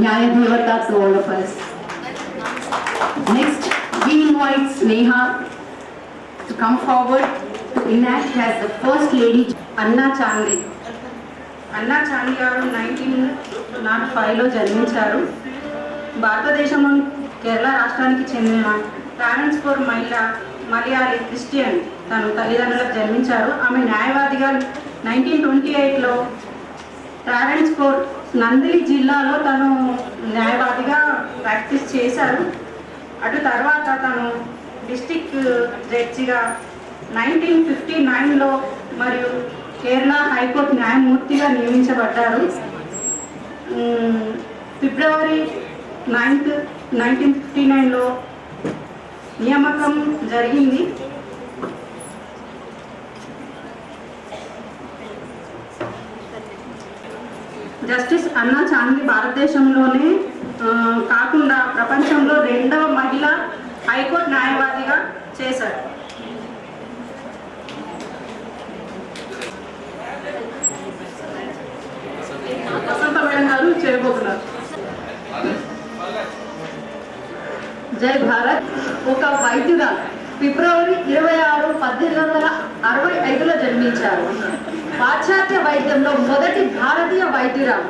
Nyaya Devata to all of us. Next, we invite Sneha to come forward to enact as the first lady. అన్నా చాందీ. అన్నా చాందీ గారు 1905లో జన్మించారు. భారతదేశంలోని కేరళ రాష్ట్రానికి చెందిన ట్రావెన్స్కోర్ Malayali Christian తను తల్లిదండ్రులకు జన్మించారు. ఆమె న్యాయవాదిగా 1928లో ట్రావెన్స్కోర్ నందిలి జిల్లాలో తను న్యాయవాదిగా ప్రాక్టీస్ చేశారు. అటు తర్వాత తను డిస్ట్రిక్ట్ జడ్జిగా 1959లో మరియు కేరళ హైకోర్టు న్యాయమూర్తిగా నియమించబడ్డారు. ఫిబ్రవరి 9th 1959లో నియామకం జరిగింది. జస్టిస్ అన్నా చాందీ భారతదేశంలోనే కాకుండా ప్రపంచంలో 2వ మహిళ హైకోర్టు న్యాయవాదిగా చేశారు. వసంత మేడం గారు చేయబోతున్నారు. జై భారత్. ఒక వైద్యురాలు ఫిబ్రవరి 26, 1865లో జన్మించారు. పాశ్చాత్య వైద్యంలో మొదటి భారతీయ వైద్యురాలు.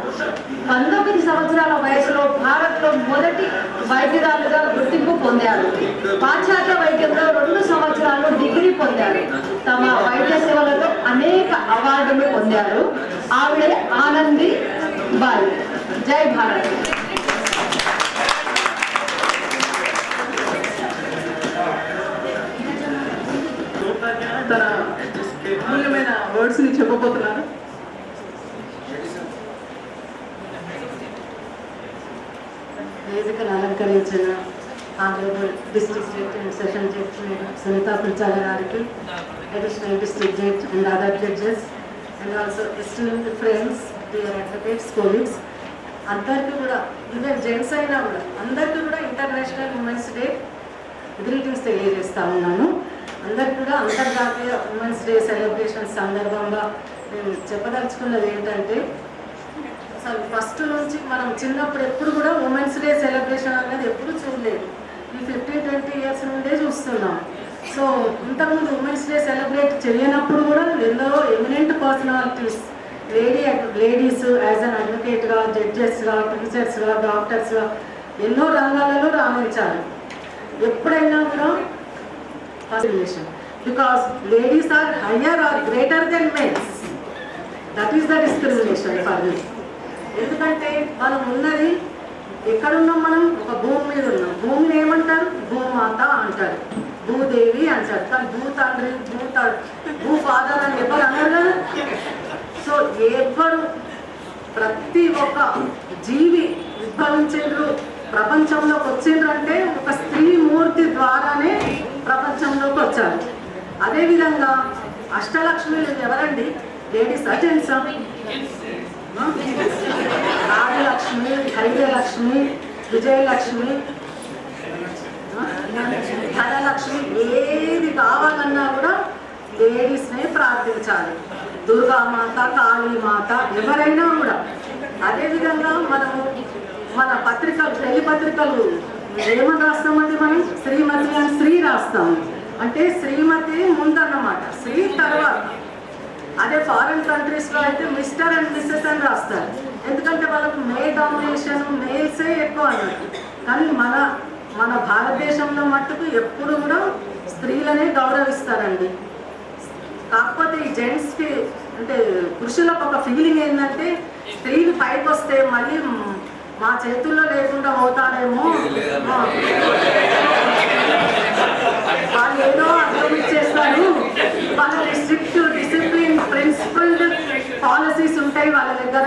19 సంవత్సరాల వయసులో భారత్లో మొదటి వైద్యురాలుగా గుర్తింపు పొందారు. పాశ్చాత్య వైద్యంలో 2 సంవత్సరాలు డిగ్రీ పొందారు. తమ వైద్య సేవలతో అనేక అవార్డులు పొందారు. ఆవిడే ఆనంది బాయ్. జై భారత్. తన అమూల్యమైన వర్డ్స్ ని చెప్పబోతున్నారు. వేదికను అలంకరించిన honourable district judge and session judge Sunitha Pulchala గారికి, additional district judge and other judges and also eastern friends, dear advocates, colleagues అందరికీ కూడా, ఈవెన్ జెంట్స్ అయినా కూడా అందరికీ కూడా ఇంటర్నేషనల్ ఉమెన్స్ డే గ్రీటింగ్స్ తెలియజేస్తా ఉన్నాను. అందరికీ కూడా అంతర్జాతీయ ఉమెన్స్ డే సెలబ్రేషన్ సందర్భంగా నేను చెప్పదలుచుకున్నది ఏంటంటే, అసలు ఫస్ట్ నుంచి మనం చిన్నప్పుడు ఎప్పుడు కూడా ఉమెన్స్ డే సెలబ్రేషన్ అనేది ఎప్పుడు చూడలేదు. ఈ 15-20 ఇయర్స్ నుండే చూస్తున్నాం. సో ఇంతకుముందు ఉమెన్స్ డే సెలబ్రేట్ చేయనప్పుడు కూడా ఎందరో eminent personalities ladies as an అడ్వకేట్గా, జడ్జెస్గా, టీచర్స్గా, డాక్టర్స్గా ఎన్నో రంగాలలో రాణించారు. ఎప్పుడైనా కూడా relation because ladies are higher or greater than mens. That is the discrimination for me. ఎందుకంటే మనం ఉన్నది ఎక్కడున్నాం, మనం ఒక భూమి మీద ఉన్నాం. భూమిని ఏమంటారు? భూమాత అంటారు, భూదేవి అంటారు. కానీ భూతండ్రి, భూ ఫాదర్ అని ఎవరు అన్నారు కదా. సో ఎవరు ప్రతి ఒక్క జీవి ఉద్భవించారు, ప్రపంచంలోకి వచ్చిండ్రు అంటే ఒక స్త్రీ మూర్తి ద్వారానే ప్రపంచంలోకి వచ్చారు. అదేవిధంగా అష్టలక్ష్మిలు ఎవరండి? లేడీస్ జెంట్సా? ఆదిలక్ష్మి, ధైర్యలక్ష్మి, విజయలక్ష్మి, ధనలక్ష్మి, ఏది కావాలన్నా కూడా లేడీస్నే ప్రార్థించాలి. దుర్గామాత, కాళీమాత, ఎవరైనా కూడా. అదేవిధంగా మనము మన పత్రికలు, పెళ్లి పత్రికలు ఏమని రాస్తామండి? మనం శ్రీమతి అని శ్రీ రాస్తాము. అంటే శ్రీమతి ముందన్నమాట, శ్రీ తర్వాత. అదే ఫారిన్ కంట్రీస్లో అయితే మిస్టర్ అండ్ మిస్సెస్ అని రాస్తారు, ఎందుకంటే వాళ్ళకు మేల్ డామినేషన్, మేల్సే ఎక్కువ అన్నట్టు. కానీ మన భారతదేశంలో మట్టుకు ఎప్పుడు కూడా స్త్రీలనే గౌరవిస్తారండి. కాకపోతే ఈ జెంట్స్కి అంటే పురుషులకు ఒక ఫీలింగ్ ఏంటంటే స్త్రీలు పైకి వస్తే మళ్ళీ మా చేతుల్లో లేకుండా అవుతారేమో, వాళ్ళు ఏదో అర్థం ఇచ్చేస్తారు, వాళ్ళకి స్ట్రిక్ట్ డిసిప్లిన్ ప్రిన్సిపల్డ్ పాలసీస్ ఉంటాయి వాళ్ళ దగ్గర.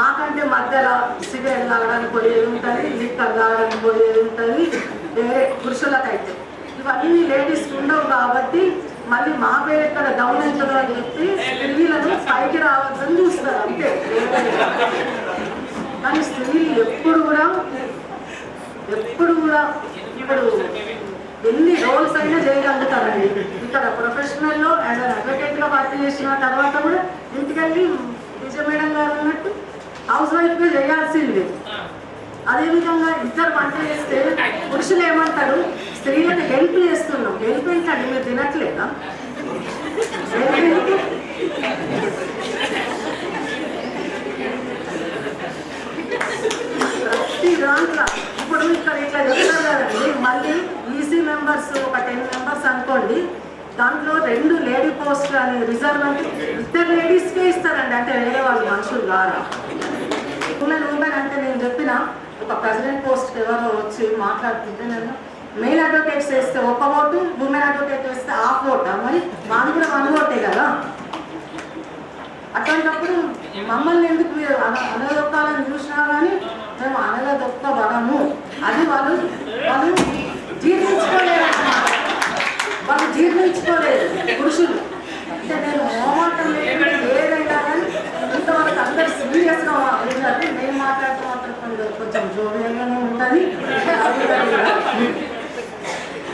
మాకంటే మధ్యలో సిగరెట్ తాగడానికి పోయేది ఉంటుంది, లిక్కర్ తాగడానికి పోయేది ఉంటుంది వేరే పురుషులకైతే. ఇవన్నీ లేడీస్కి ఉండవు కాబట్టి మళ్ళీ మా పేరు ఎక్కడ డౌన్ అవుతుందో అని చెప్పి స్త్రీలను పైకి రావద్దని చూస్తారు అంతే. కానీ స్త్రీలు ఎప్పుడు కూడా ఇప్పుడు ఎన్ని రోల్స్ అయినా చేయగలుగుతారండి. ఇక్కడ ప్రొఫెషనల్లో యాజ్ అన్ అడ్వకేట్గా వర్క్ చేసిన తర్వాత కూడా ఇంటికెళ్ళి విజయ మేడం గారు అన్నట్టు హౌస్ వైఫ్గా చేయాల్సిందే. అదేవిధంగా ఇద్దరు వంట చేస్తే పురుషులు ఏమంటారు, స్త్రీలకు హెల్ప్ చేస్తున్నాం. హెల్ప్ ఏంటండి, మీరు తినట్లేదా? ప్రతి దాంట్లో ఇప్పుడు ఇక్కడ ఇట్లా చెప్తారు కదండి, మళ్ళీ ఈసీ మెంబర్స్ ఒక 10 మెంబర్స్ అనుకోండి, దాంట్లో 2 లేడీ పోస్ట్ అని రిజర్వ్ అంటే 2 లేడీస్కే ఇస్తారండి. అంటే వేరే వాళ్ళు మనుషులు కాదు. ఉమెన్ అంటే నేను చెప్పిన ఒక ప్రెసిడెంట్ పోస్ట్కి ఎవరో వచ్చి మాట్లాడుతుంటే నేను మెయిల్ అడ్వకేట్స్ వేస్తే 1 ఓటు, ఉమెన్ అడ్వకేట్ వేస్తే 1/2 ఓటా, మరి మాకు కూడా 1 ఓటే కదా. అట్లాంటప్పుడు మమ్మల్ని ఎందుకు మీరు అనదొక్కాలని చూసినా కానీ మేము అనదొక్కబడము. అది వాళ్ళు జీర్ణించుకోలేదు, వాళ్ళు జీర్ణించుకోలేదు పురుషులు. అంటే నేను మోమాటం లేకుండా ఏదైనా కానీ ఇంతవరకు అందరు సీరియస్గా ఉన్నారు. నేను మాట్లాడుతూ మాత్రం కొంచెం జోవియల్గానే ఉంటుంది.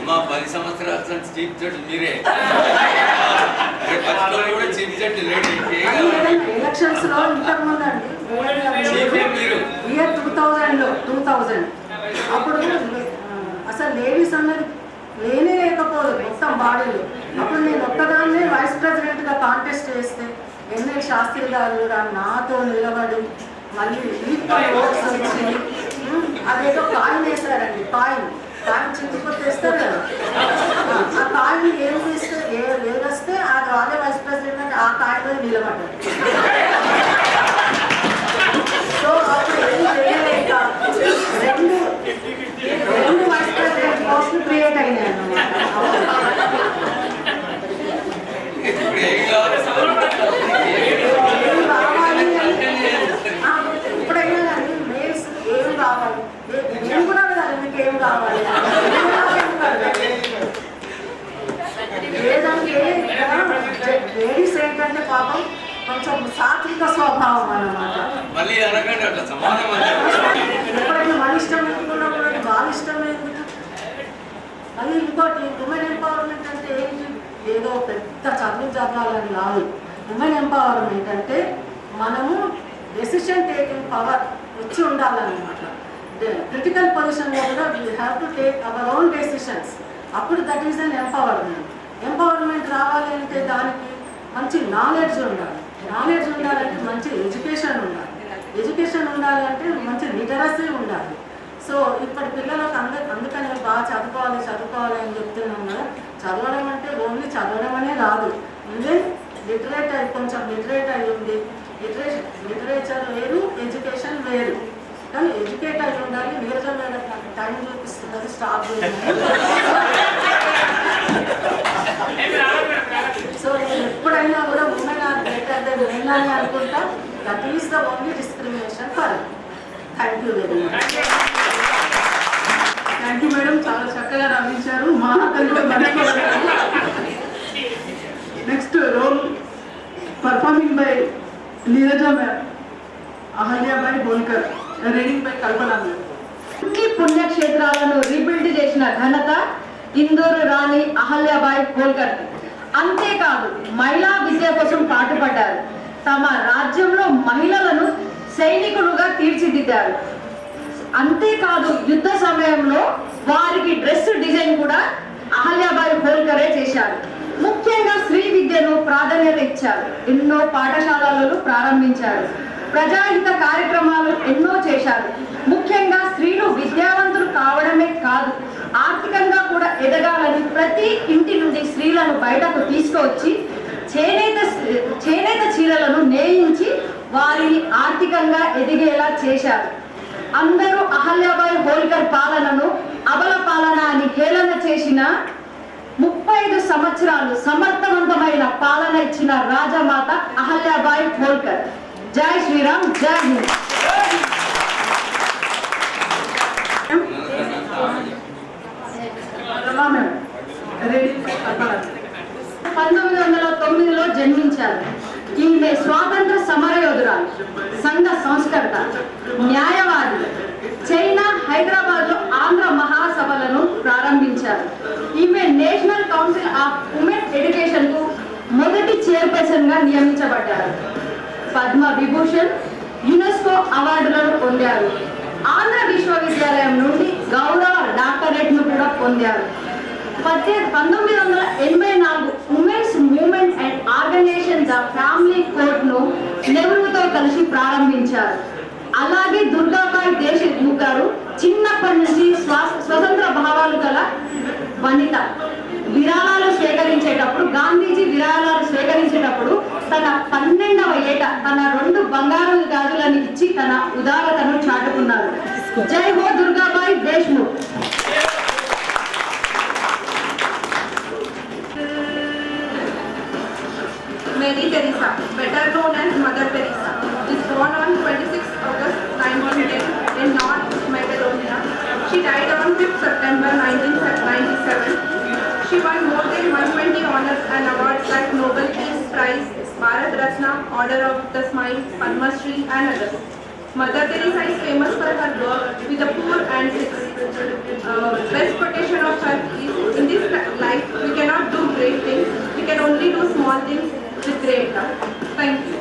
10 సంవత్సరాల చీఫ్ జడ్జి మీరే. ఎలక్షన్స్ లో ఇంతకుముందు అండి ఇయర్ 2000 అప్పుడు అసలు లేడీస్ అన్నది లేనే లేకపోదు మొత్తం బాడీలో. అప్పుడు నేను ఒక్కదాన్నే వైస్ ప్రెసిడెంట్గా కాంటెస్ట్ చేస్తే ఎన్ఎల్ శాస్త్రి గారు కూడా నాతో నిలబడి మళ్ళీ ఓట్స్ వచ్చి అదేదో కాయిన్ వేస్తారండి, కాయిన్ చింతకొత్త వేస్తారు కదా, ఆ కాయిన్ ఏదొస్తే అది వాళ్ళే వైస్ ప్రెసిడెంట్ ఆ కాయిన్లో నిలబడ్డారు. సో అప్పుడు ఏం చేయలేక 2 వైస్ ప్రెసిడెంట్ పోస్టులు క్రియేట్ అయినాయి అన్నమాట. ఇప్పుడైనా కానీ మేల్స్ ఏం కావాలి, ఏం కూడా కాదు, మీకు ఏం కావాలి లేదంటే లేడీస్ ఏంటంటే పాపం కొంచెం సాత్విక స్వభావం అన్నమాట. ఎప్పుడైనా మన ఇష్టం ఎందుకున్నా కూడా వాళ్ళ ఇష్టమే ఎందుకు. మళ్ళీ ఇంకోటి ఉమెన్ ఎంపవర్మెంట్ అంటే ఏంటి, ఏదో పెద్ద చదవాలని కాదు. ఉమెన్ ఎంపవర్మెంట్ అంటే మనము డెసిషన్ టేకింగ్ పవర్ వచ్చి ఉండాలన్నమాట. క్రిటికల్ పొజిషన్లో కూడా we have to take our own decisions. అప్పుడు that is an empowerment. Empowerment రావాలి అంటే దానికి మంచి నాలెడ్జ్ ఉండాలి. నాలెడ్జ్ ఉండాలంటే మంచి ఎడ్యుకేషన్ ఉండాలి. ఎడ్యుకేషన్ ఉండాలి అంటే మంచి లిటరసీ ఉండాలి. సో ఇప్పటి పిల్లలకు అందుకని బాగా చదువుకోవాలి అని చెప్తున్నాం కదా. చదవడం అంటే ఓన్లీ చదవడం అనే కాదు, ఈవెన్ కొంచెం లిటరేట్ అయి ఉంది. లిటరేచర్ వేరు, ఎడ్యుకేషన్ వేరు. కానీ ఎడ్యుకేట్ అయి ఉండాలి. నీరజ మేడం నాకు టైం చూపిస్తున్నది, స్టాప్ చేయాలి. సో నేను ఎప్పుడైనా కూడా women are better than men అని అనుకుంటా. That is the only discrimination for. Thank you very much. Thank you madam, చాలా చక్కగా నవ్వించారు. మా next role performing by Neeraja ma'am, Ahalyabai Holkar, reading by Kalpana ma'am. అన్ని పుణ్యక్షేత్రాలను రీబిల్డ్ చేసిన ఘనత ఇందూరు రాణి అహల్యాబాయి హోల్కర్. అంతేకాదు మహిళా విద్య కోసం పాటుపడ్డారు. తమ రాజ్యంలో మహిళలను సైనికులుగా తీర్చిదిద్దారు. అంతేకాదు యుద్ధ సమయంలో వారికి డ్రెస్ డిజైన్ కూడా అహల్యాబాయి హోల్కరే చేశారు. ముఖ్యంగా స్త్రీ విద్యను ప్రాధాన్యత ప్రాధాన్యత ఇచ్చారు. ఎన్నో పాఠశాలలను ప్రారంభించారు. ప్రజాహిత కార్యక్రమాలు ఎన్నో చేశారు. ముఖ్యంగా స్త్రీలు విద్యావంతులు కావడమే కాదు, ఆర్థికంగా కూడా ఎదగాలని ప్రతి ఇంటి నుండి స్త్రీలను బయటకు తీసుకువచ్చి చేనేత చీరలను నేయించి వారిని ఆర్థికంగా ఎదిగేలా చేశారు. అందరూ అహల్యాబాయి హోల్కర్ పాలనను అబల పాలన అని హేళన చేసిన 35 సంవత్సరాలు సమర్థవంతమైన పాలన ఇచ్చిన రాజమాత అహల్యాబాయి హోల్కర్. జై శ్రీరామ్, జై హింద్. 1909లో జన్మించారు. ఈమె స్వాతంత్ర సమరయోధురాలు, సంఘ సంస్కర్త, న్యాయవాది. చైనా హైదరాబాద్లో ఆంధ్ర మహాసభలను ప్రారంభించారు. ఈమె national council of women education కు మొదటి చైర్పర్సన్ గా నియమించబడ్డారు. పద్మ విభూషణ్, యునెస్కో అవార్డులను పొందారు. ఆంధ్ర విశ్వవిద్యాలయం నుండి గౌరవ డాక్టరేట్ ను కూడా పొందారు. 1984 women's movement and organization the family court ను నెహ్రూతో కలిసి ప్రారంభించారు. అలాగే దుర్గాబాయి దేశ్ముఖ్ గారు చిన్నప్పటి నుంచి స్వతంత్ర భావాలు గల వనిత. విరాళాలు స్వీకరించేటప్పుడు, గాంధీజీ విరాళాలు స్వీకరించేటప్పుడు తన 12వ ఏట తన 2 బంగారు గాజులను ఇచ్చి తన ఉదారతను చాటుకున్నారు. జై హో Durgabai Deshmukh. Mary Teresa, better known as Mother Teresa, is born on 26 August 1910 in North Macedonia. She died on 5th September 1997. She won more than 120 honors and awards like Nobel Peace Prize, Bharat Ratna, Order of the Smile, Padma Shri and others. Mother Teresa is famous for her work with the poor and sick. Best quotation of her is, in this life we cannot do great things, we can only do small things with great love. Thank you.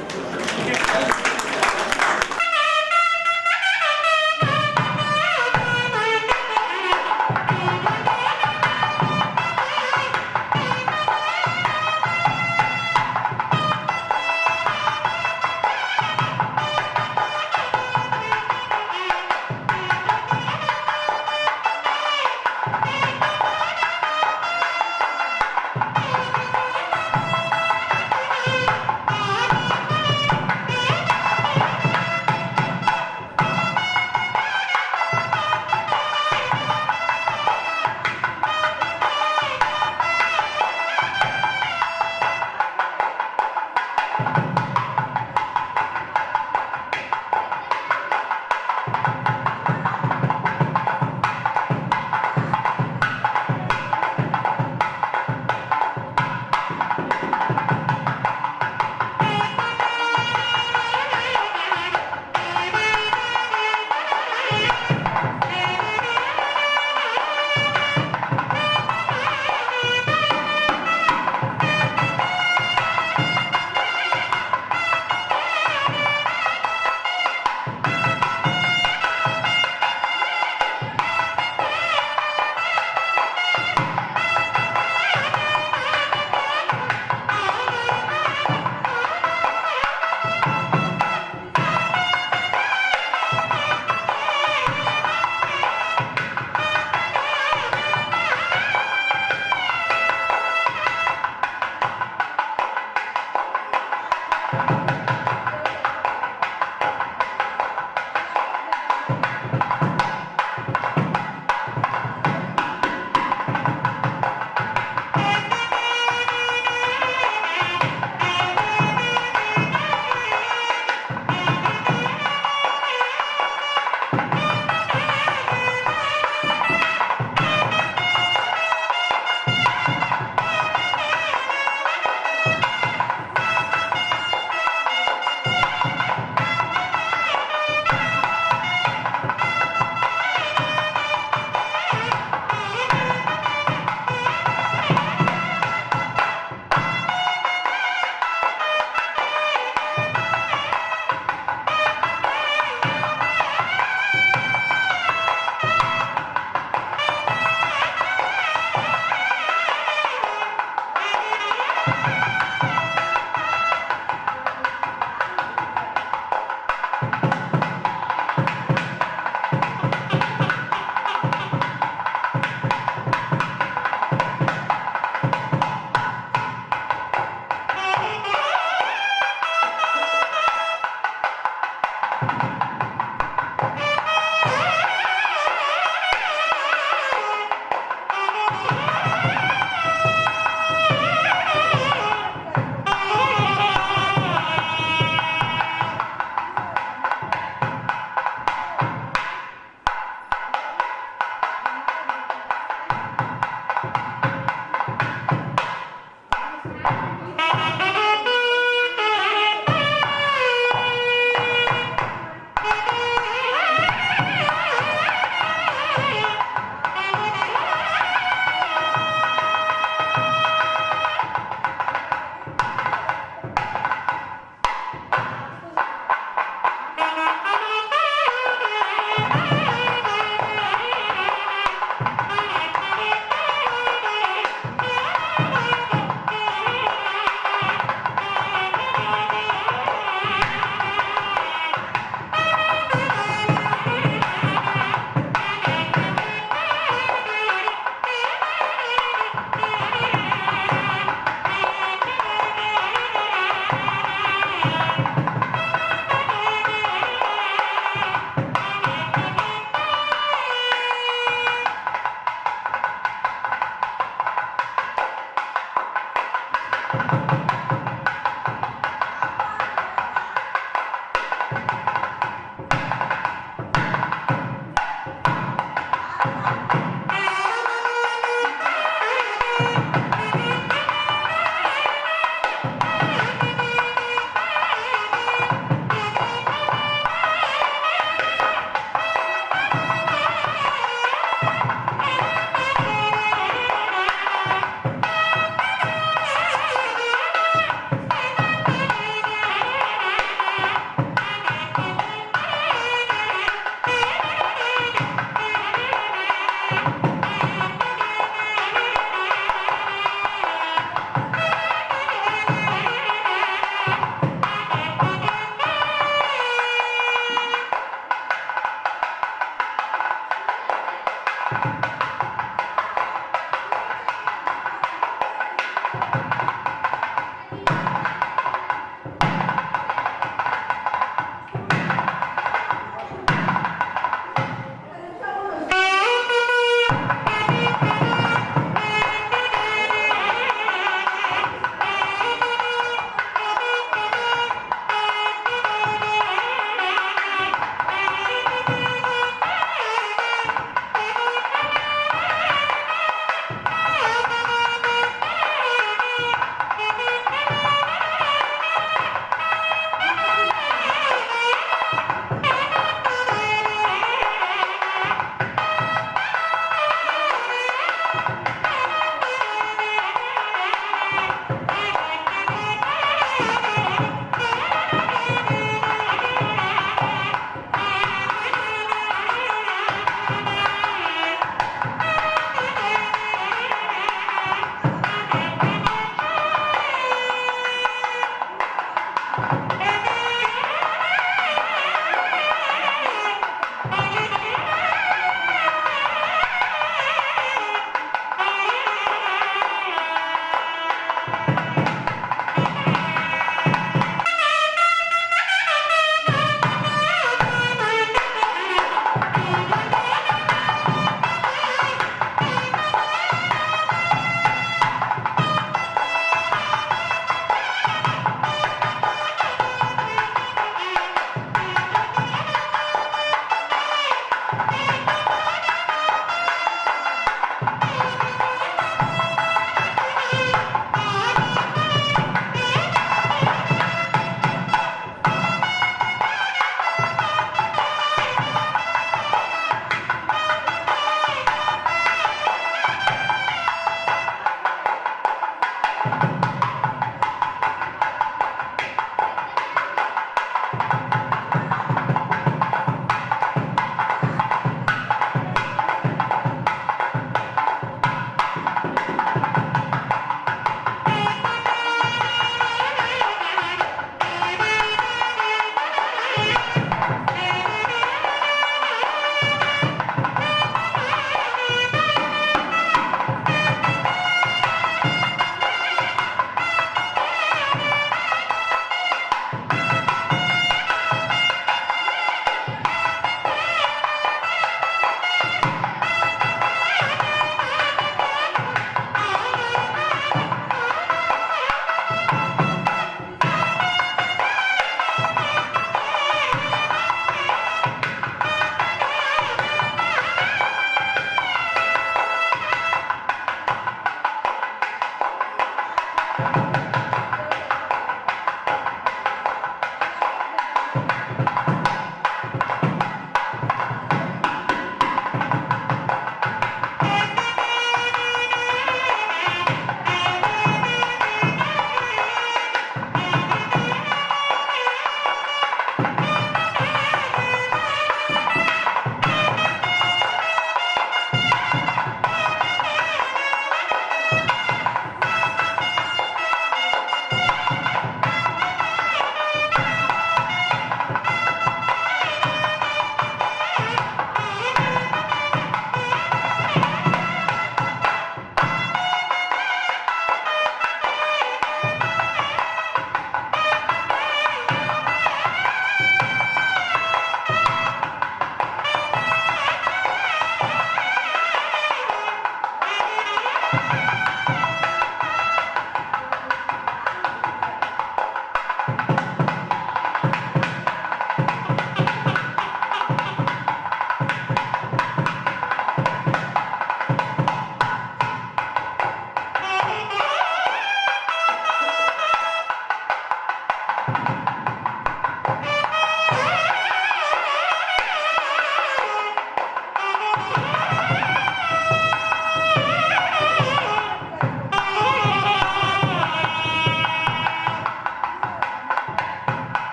Thank you.